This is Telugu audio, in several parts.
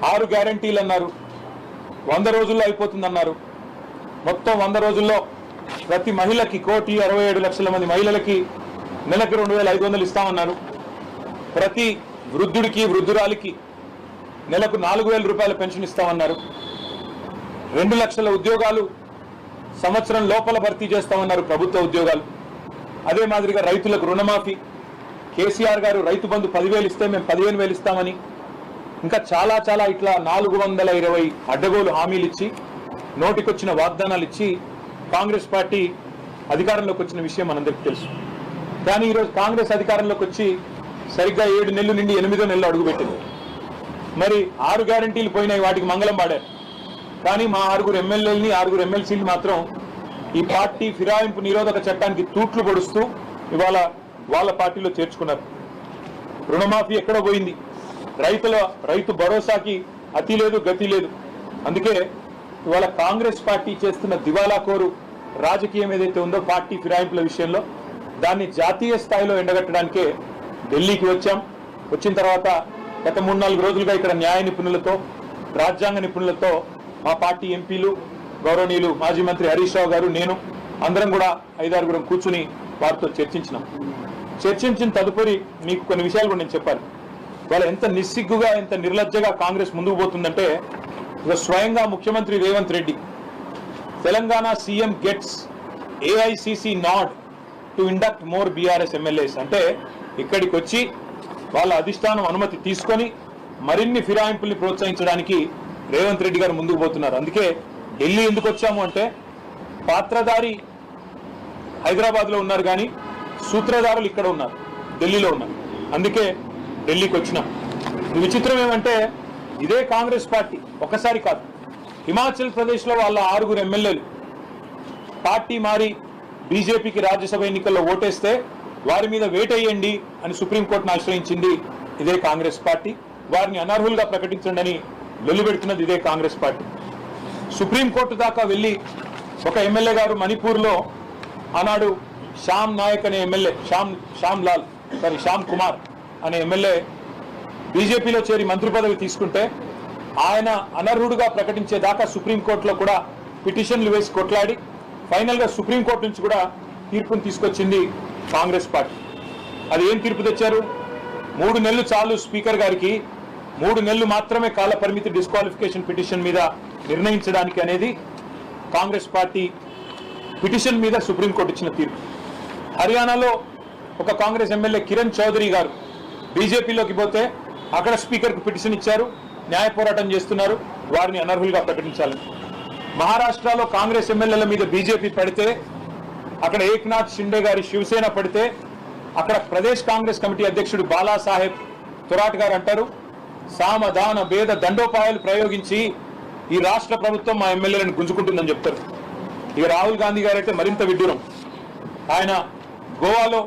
6 గ్యారంటీలు అన్నారు, 100 రోజుల్లో అయిపోతుందన్నారు. మొత్తం 100 రోజుల్లో ప్రతి మహిళకి 1,67,00,000 మంది మహిళలకి నెలకు 2,500 ఇస్తామన్నారు. ప్రతి వృద్ధుడికి వృద్ధురాలికి నెలకు 4,000 రూపాయల పెన్షన్ ఇస్తామన్నారు. 2 లక్షల ఉద్యోగాలు సంవత్సరం లోపల భర్తీ చేస్తామన్నారు, ప్రభుత్వ ఉద్యోగాలు. అదే మాదిరిగా రైతులకు రుణమాఫీ, కేసీఆర్ గారు రైతు బంధు 10,000 ఇస్తే మేము 15,000 ఇస్తామని, ఇంకా చాలా చాలా ఇట్లా 420 అడ్డగోలు హామీలు ఇచ్చి, నోటికొచ్చిన వాగ్దానాలు ఇచ్చి కాంగ్రెస్ పార్టీ అధికారంలోకి వచ్చిన విషయం మనందరికీ తెలుసు. కానీ ఈరోజు కాంగ్రెస్ అధికారంలోకి వచ్చి సరిగ్గా 7 నెలలు నుండి 8వ నెలలో అడుగుపెట్టింది. మరి 6 గ్యారంటీలు పోయినాయి, వాటికి మంగళం పాడారు. కానీ మా 6 ఎమ్మెల్యేలని 6 ఎమ్మెల్సీలు మాత్రం ఈ పార్టీ ఫిరాయింపు నిరోధక చట్టానికి తూట్లు పొడుస్తూ ఇవాళ వాళ్ళ పార్టీలో చేర్చుకున్నారు. రుణమాఫీ ఎక్కడో పోయింది, రైతు భరోసాకి అతి లేదు గతి లేదు. అందుకే ఇవాళ కాంగ్రెస్ పార్టీ చేస్తున్న దివాలాకోరు రాజకీయం ఏదైతే ఉందో పార్టీ ఫిరాయింపుల విషయంలో, దాన్ని జాతీయ స్థాయిలో ఎండగట్టడానికే ఢిల్లీకి వచ్చాం. వచ్చిన తర్వాత గత 3-4 రోజులుగా ఇక్కడ న్యాయ నిపుణులతో, రాజ్యాంగ నిపుణులతో మా పార్టీ ఎంపీలు, గౌరవనీయులు మాజీ మంత్రి హరీష్ రావు గారు, నేను అందరం కూడా 5-6 కూర్చుని వారితో చర్చించినాం. చర్చించిన తదుపరి మీకు కొన్ని విషయాలు కూడా నేను చెప్పాలి. వాళ్ళు ఎంత నిస్సిగ్గుగా, ఎంత నిర్లజ్జగా కాంగ్రెస్ ముందుకు పోతుందంటే, స్వయంగా ముఖ్యమంత్రి Revanth Reddy Telangana CM gets AICC nod to induct more BRS MLAs అంటే, ఇక్కడికి వచ్చి వాళ్ళ అధిష్టానం అనుమతి తీసుకొని మరిన్ని ఫిరాయింపుల్ని ప్రోత్సహించడానికి రేవంత్ రెడ్డి గారు ముందుకు పోతున్నారు. అందుకే ఢిల్లీ ఎందుకు వచ్చాము అంటే, పాత్రధారి హైదరాబాద్లో ఉన్నారు కానీ సూత్రధారులు ఇక్కడ ఉన్నారు, ఢిల్లీలో ఉన్నారు. అందుకే ఢిల్లీకి వచ్చినాం. విచిత్రం ఏమంటే, ఇదే కాంగ్రెస్ పార్టీ ఒకసారి కాదు, హిమాచల్ ప్రదేశ్లో వాళ్ళ 6 ఎమ్మెల్యేలు పార్టీ మారి బీజేపీకి రాజ్యసభ ఎన్నికల్లో ఓటేస్తే వారి మీద వేటేయండి అని సుప్రీంకోర్టును ఆశ్రయించింది ఇదే కాంగ్రెస్ పార్టీ. వారిని అనర్హులుగా ప్రకటించండి అని వెల్లుబెడుతున్నది ఇదే కాంగ్రెస్ పార్టీ. సుప్రీంకోర్టు దాకా వెళ్ళి ఒక ఎమ్మెల్యే గారు మణిపూర్లో ఆనాడు శ్యామ్ నాయక్ అనే ఎమ్మెల్యే, శ్యామ్ కుమార్ అనే ఎమ్మెల్యే బీజేపీలో చేరి మంత్రి పదవి తీసుకుంటే ఆయన అనర్హుడుగా ప్రకటించేదాకా సుప్రీంకోర్టులో కూడా పిటిషన్లు వేసి కొట్లాడి ఫైనల్గా సుప్రీంకోర్టు నుంచి కూడా తీర్పును తీసుకొచ్చింది కాంగ్రెస్ పార్టీ. అది ఏం తీర్పు తెచ్చారు? 3 నెలలు చాలు స్పీకర్ గారికి, 3 నెలలు మాత్రమే కాల పరిమితి డిస్క్వాలిఫికేషన్ పిటిషన్ మీద నిర్ణయించడానికి అనేది కాంగ్రెస్ పార్టీ పిటిషన్ మీద సుప్రీంకోర్టు ఇచ్చిన తీర్పు. హర్యానాలో ఒక కాంగ్రెస్ ఎమ్మెల్యే కిరణ్ చౌదరి గారు బీజేపీలోకి పోతే అక్కడ స్పీకర్కు పిటిషన్ ఇచ్చారు, న్యాయ పోరాటం చేస్తున్నారు, వారిని అనర్హులుగా ప్రకటించాలని. మహారాష్ట్రలో కాంగ్రెస్ ఎమ్మెల్యేల మీద బీజేపీ పడితే, అక్కడ ఏక్నాథ్ షిండే గారి శివసేన పడితే, అక్కడ ప్రదేశ్ కాంగ్రెస్ కమిటీ అధ్యక్షుడు బాలాసాహెబ్ తొరాట్ గారు అంటారు, సామధాన భేద దండోపాయాలు ప్రయోగించి ఈ రాష్ట్ర ప్రభుత్వం మా ఎమ్మెల్యేలను గుంజుకుంటుందని చెప్తారు. ఇక రాహుల్ గాంధీ గారు అయితే మరింత విడ్డూరం. ఆయన గోవాలో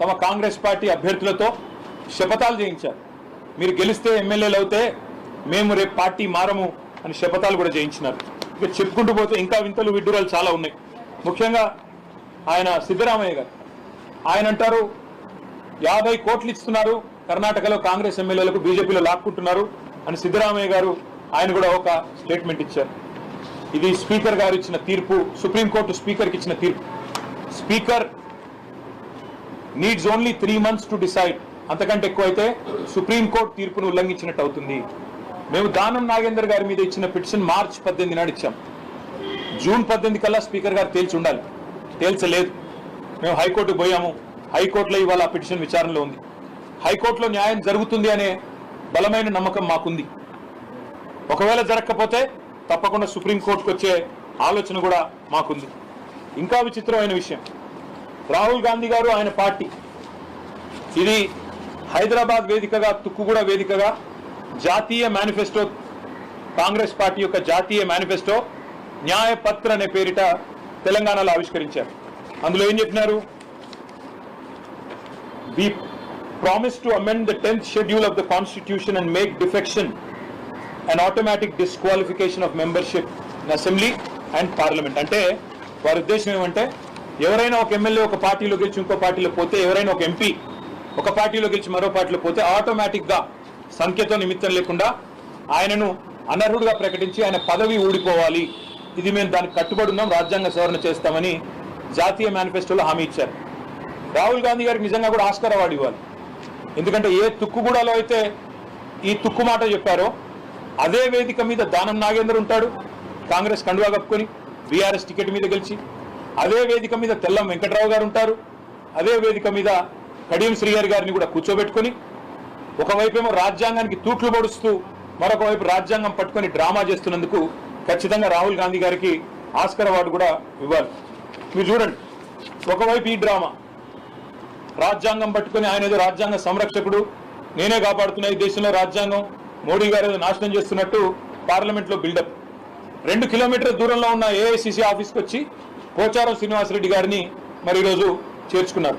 తమ కాంగ్రెస్ పార్టీ అభ్యర్థులతో శపథాలు చేయించారు. మీరు గెలిస్తే ఎమ్మెల్యేలు అవుతే మేము రేపు పార్టీ మారము అని శపథాలు కూడా చేయించినారు. ఇక చెప్పుకుంటూ పోతే ఇంకా వింతలు విడ్డూరాలు చాలా ఉన్నాయి. ముఖ్యంగా ఆయన సిద్ధరామయ్య గారు, ఆయన అంటారు 50 కోట్లు ఇస్తున్నారు కర్ణాటకలో కాంగ్రెస్ ఎమ్మెల్యేలకు, బీజేపీలో లాక్కుంటున్నారు అని సిద్ధరామయ్య గారు ఆయన కూడా ఒక స్టేట్మెంట్ ఇచ్చారు. ఇది స్పీకర్ గారు ఇచ్చిన తీర్పు, సుప్రీంకోర్టు స్పీకర్కి ఇచ్చిన తీర్పు. Speaker needs only 3 months to decide. అంతకంటే ఎక్కువైతే సుప్రీంకోర్టు తీర్పును ఉల్లంఘించినట్టు అవుతుంది. మేము దానం నాగేందర్ గారి మీద ఇచ్చిన పిటిషన్ మార్చి 18 నాడు ఇచ్చాం. జూన్ 18 కల్లా స్పీకర్ గారు తేల్చి ఉండాలి, తేల్చలేదు. మేము హైకోర్టుకు పోయాము, హైకోర్టులో ఇవాళ ఆ పిటిషన్ విచారణలో ఉంది. హైకోర్టులో న్యాయం జరుగుతుంది అనే బలమైన నమ్మకం మాకుంది. ఒకవేళ జరగకపోతే తప్పకుండా సుప్రీంకోర్టుకు వచ్చే ఆలోచన కూడా మాకుంది. ఇంకా విచిత్రమైన విషయం, రాహుల్ గాంధీ గారు ఆయన పార్టీ ఇది హైదరాబాద్ వేదికగా, తుక్కుగూడ వేదికగా జాతీయ మేనిఫెస్టో, కాంగ్రెస్ పార్టీ యొక్క జాతీయ మేనిఫెస్టో న్యాయపత్ర అనే పేరిట తెలంగాణలో ఆవిష్కరించారు. అందులో ఏం చెప్పినారు? We promise to amend the 10th schedule of the Constitution and make defection an automatic disqualification of membership in Assembly and Parliament. అంటే వారి ఉద్దేశం ఏమంటే, ఎవరైనా ఒక ఎమ్మెల్యే ఒక పార్టీలో గెలిచి ఇంకో పార్టీలో పోతే, ఎవరైనా ఒక ఎంపీ ఒక పార్టీలో గెలిచి మరో పార్టీలో పోతే ఆటోమేటిక్గా సంఖ్యతో నిమిత్తం లేకుండా ఆయనను అనర్హుడిగా ప్రకటించి ఆయన పదవి ఊడిపోవాలి, ఇది మేము దానికి కట్టుబడి ఉన్నాం, రాజ్యాంగ సవరణ చేస్తామని జాతీయ మేనిఫెస్టోలో హామీ ఇచ్చారు. రాహుల్ గాంధీ గారికి నిజంగా కూడా ఆస్కార్ అవార్డు ఇవ్వాలి. ఎందుకంటే ఏ తుక్కుగూడలో అయితే ఈ తుక్కు మాట చెప్పారో అదే వేదిక మీద దానం నాగేందర్ ఉంటాడు, కాంగ్రెస్ కండువా కప్పుకొని బీఆర్ఎస్ టికెట్ మీద గెలిచి. అదే వేదిక మీద తెల్లం వెంకట్రావు గారు ఉంటారు, అదే వేదిక మీద కడియం శ్రీహరి గారిని కూడా కూర్చోబెట్టుకుని ఒకవైపేమో రాజ్యాంగానికి తూట్లు పొడుస్తూ మరొక వైపు రాజ్యాంగం పట్టుకొని డ్రామా చేస్తున్నందుకు ఖచ్చితంగా రాహుల్ గాంధీ గారికి ఆస్కార్ అవార్డు కూడా ఇవ్వాలి. మీరు చూడండి, ఒకవైపు ఈ డ్రామా, రాజ్యాంగం పట్టుకొని ఆయన ఏదో రాజ్యాంగ సంరక్షకుడు, నేనే కాపాడుతున్నా ఈ దేశంలో రాజ్యాంగం, మోడీ గారు ఏదో నాశనం చేస్తున్నట్టు పార్లమెంట్లో బిల్డప్. 2 కిలోమీటర్ల దూరంలో ఉన్న ఏఐసిసి ఆఫీస్కి వచ్చి పోచారం శ్రీనివాసరెడ్డి గారిని మరి ఈరోజు చేర్చుకున్నారు.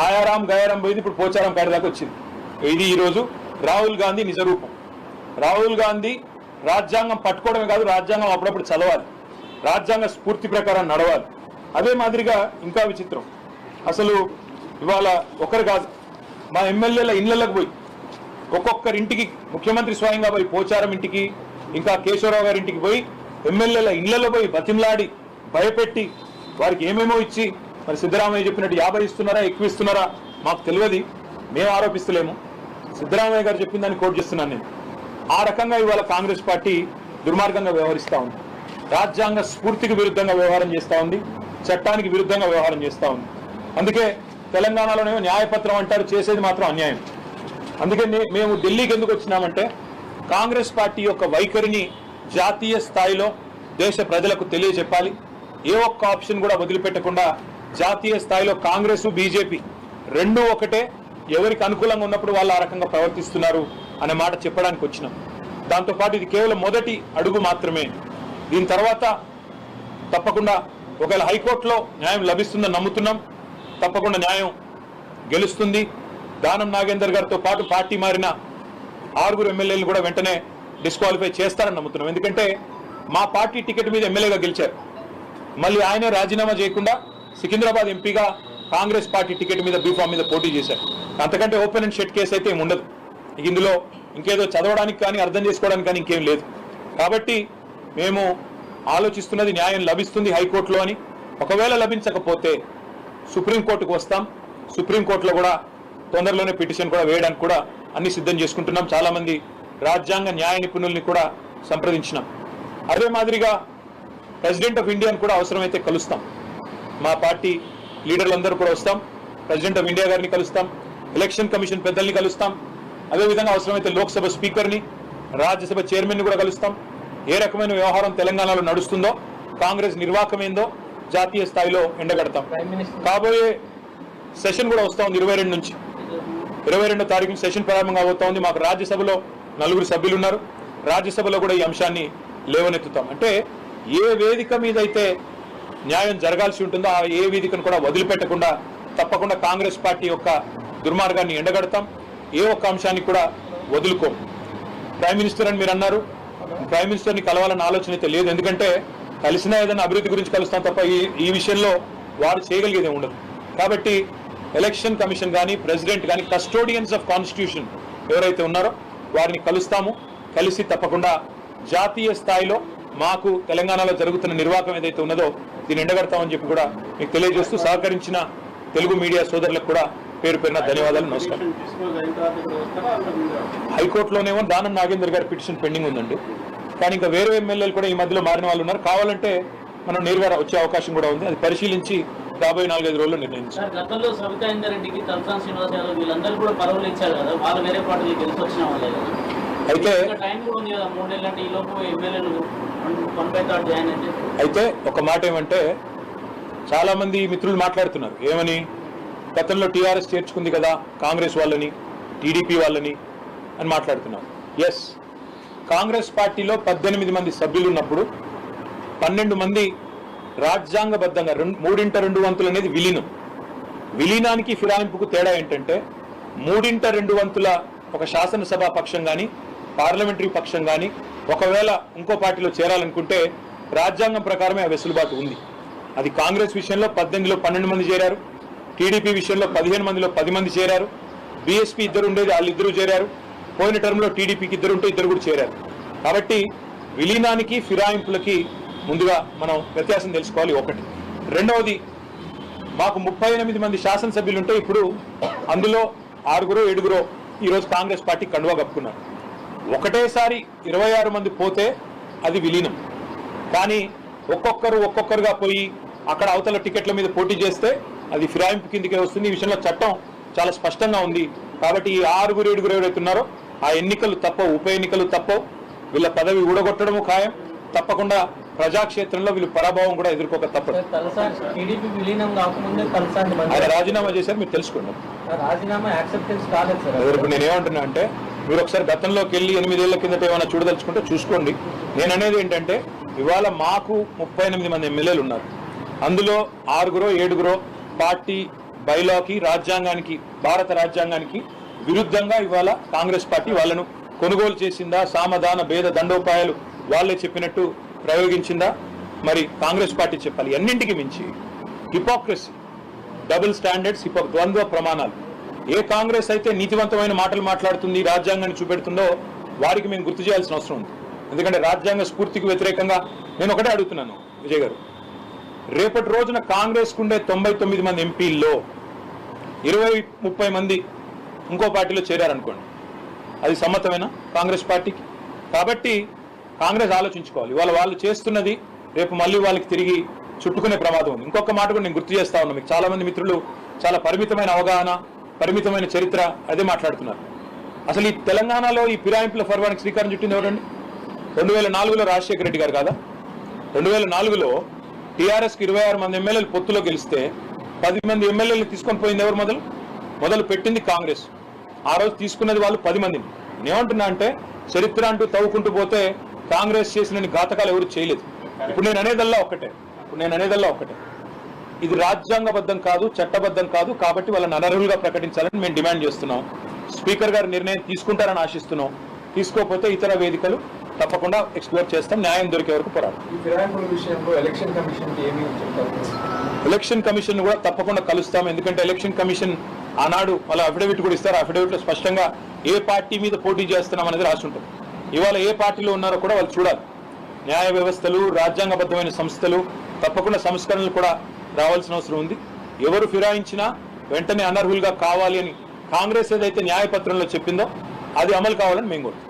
ఆయారాం గయారాం పోయింది, ఇప్పుడు పోచారం కాడి దాకా వచ్చింది. ఇది ఈరోజు రాహుల్ గాంధీ నిజరూపం. రాహుల్ గాంధీ రాజ్యాంగం పట్టుకోవడమే కాదు, రాజ్యాంగం అప్పుడప్పుడు చదవాలి, రాజ్యాంగ స్ఫూర్తి ప్రకారం నడవాలి. అదే మాదిరిగా ఇంకా విచిత్రం, అసలు ఇవాళ ఒకరు కాదు, మా ఎమ్మెల్యేల ఇళ్లకు పోయి ఒక్కొక్కరింటికి ముఖ్యమంత్రి స్వయంగా పోయి పోచారం ఇంటికి, ఇంకా కేశవరావు గారి ఇంటికి పోయి ఎమ్మెల్యేల ఇళ్లలో పోయి బతిమలాడి భయపెట్టి వారికి ఏమేమో ఇచ్చి, మరి సిద్ధరామయ్య చెప్పినట్టు 50 ఇస్తున్నారా ఎక్కువ ఇస్తున్నారా మాకు తెలియదు, మేము ఆరోపిస్తలేము, సిద్ధరామయ్య గారు చెప్పిన దాన్ని కోట్ చేస్తున్నాను నేను. ఆ రకంగా ఇవాళ కాంగ్రెస్ పార్టీ దుర్మార్గంగా వ్యవహరిస్తూ ఉంది, రాజ్యాంగ స్ఫూర్తికి విరుద్ధంగా వ్యవహారం చేస్తూ ఉంది, చట్టానికి విరుద్ధంగా వ్యవహారం చేస్తూ ఉంది. అందుకే తెలంగాణలోనేమో న్యాయపత్రం అంటారు, చేసేది మాత్రం అన్యాయం. అందుకే మేము ఢిల్లీకి ఎందుకు వచ్చినామంటే కాంగ్రెస్ పార్టీ యొక్క వైఖరిని జాతీయ స్థాయిలో దేశ ప్రజలకు తెలియజెప్పాలి. ఏ ఒక్క ఆప్షన్ కూడా వదిలిపెట్టకుండా జాతీయ స్థాయిలో కాంగ్రెస్ బీజేపీ రెండూ ఒకటే, ఎవరికి అనుకూలంగా ఉన్నప్పుడు వాళ్ళు ఆ రకంగా ప్రవర్తిస్తున్నారు అనే మాట చెప్పడానికి వచ్చినాం. దాంతోపాటు ఇది కేవలం మొదటి అడుగు మాత్రమే. దీని తర్వాత తప్పకుండా ఒకవేళ హైకోర్టులో న్యాయం లభిస్తుందని నమ్ముతున్నాం, తప్పకుండా న్యాయం గెలుస్తుంది. దానం నాగేందర్ గారితో పాటు పార్టీ మారిన 6 ఎమ్మెల్యేలు కూడా వెంటనే డిస్క్వాలిఫై చేస్తారని నమ్ముతున్నాం. ఎందుకంటే మా పార్టీ టికెట్ మీద ఎమ్మెల్యేగా గెలిచారు, మళ్ళీ ఆయనే రాజీనామా చేయకుండా సికింద్రాబాద్ ఎంపీగా కాంగ్రెస్ పార్టీ టికెట్ మీద బీఫామ్ మీద పోటీ చేశారు. అంతకంటే ఓపెన్ అండ్ షట్ కేసు అయితే ఏమి ఉండదు. ఇందులో ఇంకేదో చదవడానికి కానీ అర్థం చేసుకోవడానికి కానీ ఇంకేం లేదు. కాబట్టి మేము ఆలోచిస్తున్నది న్యాయం లభిస్తుంది హైకోర్టులో అని. ఒకవేళ లభించకపోతే సుప్రీంకోర్టుకు వస్తాం, సుప్రీంకోర్టులో కూడా తొందరలోనే పిటిషన్ కూడా వేయడానికి కూడా అన్ని సిద్ధం చేసుకుంటున్నాం. చాలా మంది రాజ్యాంగ న్యాయ నిపుణుల్ని కూడా సంప్రదించినాం. అదే మాదిరిగా ప్రెసిడెంట్ ఆఫ్ ఇండియాని కూడా అవసరమైతే కలుస్తాం, మా పార్టీ లీడర్లందరూ కూడా వస్తాం, ప్రెసిడెంట్ ఆఫ్ ఇండియా గారిని కలుస్తాం, ఎలక్షన్ కమిషన్ పెద్దల్ని కలుస్తాం, అదేవిధంగా అవసరమైతే లోక్సభ స్పీకర్ని, రాజ్యసభ చైర్మన్ని కూడా కలుస్తాం. ఏ రకమైన వ్యవహారం తెలంగాణలో నడుస్తుందో, కాంగ్రెస్ నిర్వాహకం ఏందో జాతీయ స్థాయిలో ఎండగడతాం. కాబోయే సెషన్ కూడా వస్తూ ఉంది 22 నుంచి 22వ తారీఖున సెషన్ ప్రారంభం కాబోతా ఉంది. మాకు రాజ్యసభలో 4 సభ్యులు ఉన్నారు, రాజ్యసభలో కూడా ఈ అంశాన్ని లేవనెత్తుతాం. అంటే ఏ వేదిక మీద అయితే న్యాయం జరగాల్సి ఉంటుందో ఆ ఏ వేదికను కూడా వదిలిపెట్టకుండా తప్పకుండా కాంగ్రెస్ పార్టీ యొక్క దుర్మార్గాన్ని ఎండగడతాం. ఏ ఒక్క అంశాన్ని కూడా వదులుకోం. ప్రైమ్ మినిస్టర్ అని మీరు అన్నారు, ప్రైమ్ మినిస్టర్ని కలవాలన్న ఆలోచన అయితే లేదు. ఎందుకంటే కలిసినా ఏదైనా అభివృద్ధి గురించి కలుస్తాం తప్ప ఈ విషయంలో వారు చేయగలిగేదే ఉండదు. కాబట్టి ఎలక్షన్ కమిషన్ కానీ ప్రెసిడెంట్ కానీ కస్టోడియన్స్ ఆఫ్ కాన్స్టిట్యూషన్ ఎవరైతే ఉన్నారో వారిని కలుస్తాము. కలిసి తప్పకుండా జాతీయ స్థాయిలో మాకు తెలంగాణలో జరుగుతున్న నిర్వాహకం ఏదైతే ఉన్నదో దీన్ని ఎండగడతామని చెప్పి కూడా మీకు తెలియజేస్తూ సహకరించిన తెలుగు మీడియా సోదరులకు కూడా పేరు పేరున ధన్యవాదాలు, నమస్కారం. హైకోర్టులోనేమో దానం నాగేందర్ గారి పిటిషన్ పెండింగ్ ఉందండి, కానీ ఇంకా వేరే ఎమ్మెల్యేలు కూడా ఈ మధ్యలో మారిన వాళ్ళు ఉన్నారు. కావాలంటే మనం నేరుగా వచ్చే అవకాశం కూడా ఉంది. అది పరిశీలించి రాబోయే 4-5 రోజుల్లో నిర్ణయించారు. గతంలో సబితా ఇందరెడ్డికి తలసాని శ్రీనివాస్ యాదవ్ వీళ్ళందరూ కూడా పదవులు ఇచ్చారు కదా, వాళ్ళు వేరే పార్టీలు గెలిచి వచ్చిన వాళ్ళే కదా. అయితే టైం కూడా ఉంది కదా, 3 నెలలు అంటే ఈ లోపు ఎమ్మెల్యేలు 1/3 జాయిన్ అయితే. అయితే ఒక మాట ఏమంటే చాలా మంది మిత్రులు మాట్లాడుతున్నారు ఏమని, గతంలో టీఆర్ఎస్ చేర్చుకుంది కదా కాంగ్రెస్ వాళ్ళని, టీడీపీ వాళ్ళని అని మాట్లాడుతున్నారు. ఎస్, కాంగ్రెస్ పార్టీలో 18 మంది సభ్యులు ఉన్నప్పుడు 12 మంది రాజ్యాంగబద్ధంగా 3/2 వంతులు అనేది విలీనం. విలీనానికి ఫిరాయింపుకు తేడా ఏంటంటే 3/2 వంతుల ఒక శాసనసభ పక్షం కానీ పార్లమెంటరీ పక్షం కానీ ఒకవేళ ఇంకో పార్టీలో చేరాలనుకుంటే రాజ్యాంగం ప్రకారమే ఆ వెసులుబాటు ఉంది. అది కాంగ్రెస్ విషయంలో 18లో 12 మంది చేరారు, టీడీపీ విషయంలో 15 మందిలో 10 మంది చేరారు, బీఎస్పీ 2 ఉండేది వాళ్ళు 2 చేరారు, పోయిన టర్మ్లో టీడీపీకి 2 ఉంటే 2 కూడా చేరారు. కాబట్టి విలీనానికి ఫిరాయింపులకి ముందుగా మనం వ్యత్యాసం తెలుసుకోవాలి. ఒకటి. రెండవది, మాకు 38 మంది శాసనసభ్యులు ఉంటే ఇప్పుడు అందులో 6-7 ఈరోజు కాంగ్రెస్ పార్టీ కండువా కప్పుకున్నారు. ఒకటేసారి 26 మంది పోతే అది విలీనం. కానీ ఒక్కొక్కరుగా పోయి అక్కడ అవతల టికెట్ల మీద పోటీ చేస్తే అది ఫిరాయింపు కిందకే వస్తుంది. ఈ విషయంలో చట్టం చాలా స్పష్టంగా ఉంది. కాబట్టి ఈ 6-7 ఎవరైతే ఉన్నారో ఆ ఎన్నికలు తప్పవు, ఉప ఎన్నికలు తప్పవు. వీళ్ళ పదవి ఊడగొట్టడము ఖాయం. తప్పకుండా ప్రజాక్షేత్రంలో వీళ్ళు పరాభవం కూడా ఎదుర్కోక తప్పదు. టీడీపీ విలీనం కాకముందే ఆయన రాజీనామా చేశారు, మీరు తెలుసుకోండి. రాజీనామా యాక్సెప్టెన్స్ కాలేదు సార్. ఇప్పుడు నేనేమంటున్నా అంటే మీరు ఒకసారి గతంలోకి వెళ్ళి 8 ఏళ్ల కిందట ఏమైనా చూడదలుచుకుంటే చూసుకోండి. నేను అనేది ఏంటంటే ఇవాళ మాకు 38 మంది ఎమ్మెల్యేలు ఉన్నారు. అందులో 6-7 పార్టీ బైలాకి, రాజ్యాంగానికి, భారత రాజ్యాంగానికి విరుద్ధంగా ఇవాళ కాంగ్రెస్ పార్టీ వాళ్ళను కొనుగోలు చేసిందా, సామధాన భేద దండోపాయాలు వాళ్ళే చెప్పినట్టు ప్రయోగించిందా, మరి కాంగ్రెస్ పార్టీ చెప్పాలి. అన్నింటికి మించి హిపోక్రసీ, డబుల్ స్టాండర్డ్స్, ద్వంద్వ ప్రమాణాలు. ఏ కాంగ్రెస్ అయితే నీతివంతమైన మాటలు మాట్లాడుతుంది, రాజ్యాంగాన్ని చూపెడుతుందో వారికి మేము గుర్తు చేయాల్సిన అవసరం ఉంది. ఎందుకంటే రాజ్యాంగ స్ఫూర్తికి వ్యతిరేకంగా నేను ఒకటే అడుగుతున్నాను విజయ్ గారు, రేపటి రోజున కాంగ్రెస్ కుండే 99 మంది ఎంపీల్లో 20-30 మంది ఇంకో పార్టీలో చేరారనుకోండి, అది సమ్మతమేనా కాంగ్రెస్ పార్టీకి? కాబట్టి కాంగ్రెస్ ఆలోచించుకోవాలి. ఇవాళ వాళ్ళు చేస్తున్నది రేపు మళ్ళీ వాళ్ళకి తిరిగి చుట్టుకునే ప్రమాదం ఉంది. ఇంకొక మాట కూడా నేను గుర్తు చేస్తా ఉన్నా, మీకు చాలా మంది మిత్రులు చాలా పరిమితమైన అవగాహన, పరిమితమైన చరిత్ర అదే మాట్లాడుతున్నారు. అసలు ఈ తెలంగాణలో ఈ ఫిరాయింపుల పర్వానికి శ్రీకారం చుట్టింది ఎవరండి? 2004లో రాజశేఖర రెడ్డి గారు కాదా? 2004లో టీఆర్ఎస్కి 26 మంది ఎమ్మెల్యేలు పొత్తులో గెలిస్తే 10 మంది ఎమ్మెల్యేలు తీసుకొని పోయింది ఎవరు? మొదలు పెట్టింది కాంగ్రెస్. ఆ రోజు తీసుకున్నది వాళ్ళు 10 మందిని. నేనేమంటున్నా అంటే చరిత్ర అంటూ తవ్వుకుంటూ పోతే కాంగ్రెస్ చేసిన ఘాతకాలు ఎవరు చేయలేదు. ఇప్పుడు నేను అనేదల్లా ఒక్కటే, ఇది రాజ్యాంగబద్ధం కాదు, చట్టబద్ధం కాదు. కాబట్టి వాళ్ళని అనర్హులుగా ప్రకటించాలని మేము డిమాండ్ చేస్తున్నాం. స్పీకర్ గారు నిర్ణయం తీసుకుంటారని ఆశిస్తున్నాం. తీసుకోకపోతే ఇతర వేదికలు తప్పకుండా ఎక్స్ప్లోర్ చేస్తాం. న్యాయం దొరికే వరకు పోరాడు. ఎలక్షన్ కమిషన్ కూడా తప్పకుండా కలుస్తాం. ఎందుకంటే ఎలక్షన్ కమిషన్ ఆనాడు వాళ్ళ అఫిడవిట్ కూడా ఇస్తారు. అఫిడవిట్ లో స్పష్టంగా ఏ పార్టీ మీద పోటీ చేస్తున్నాం అనేది రాసి ఉంటుంది. ఇవాళ ఏ పార్టీలో ఉన్నారో కూడా వాళ్ళు చూడాలి. న్యాయ వ్యవస్థలు, రాజ్యాంగబద్ధమైన సంస్థలు తప్పకుండా సంస్కరణలు కూడా రావాల్సిన అవసరం ఉంది. ఎవరు ఫిరాయించినా వెంటనే అనర్హులుగా కావాలి అని కాంగ్రెస్ ఏదైతే న్యాయపత్రంలో చెప్పిందో అది అమలు కావాలని మేము కోరుతాం.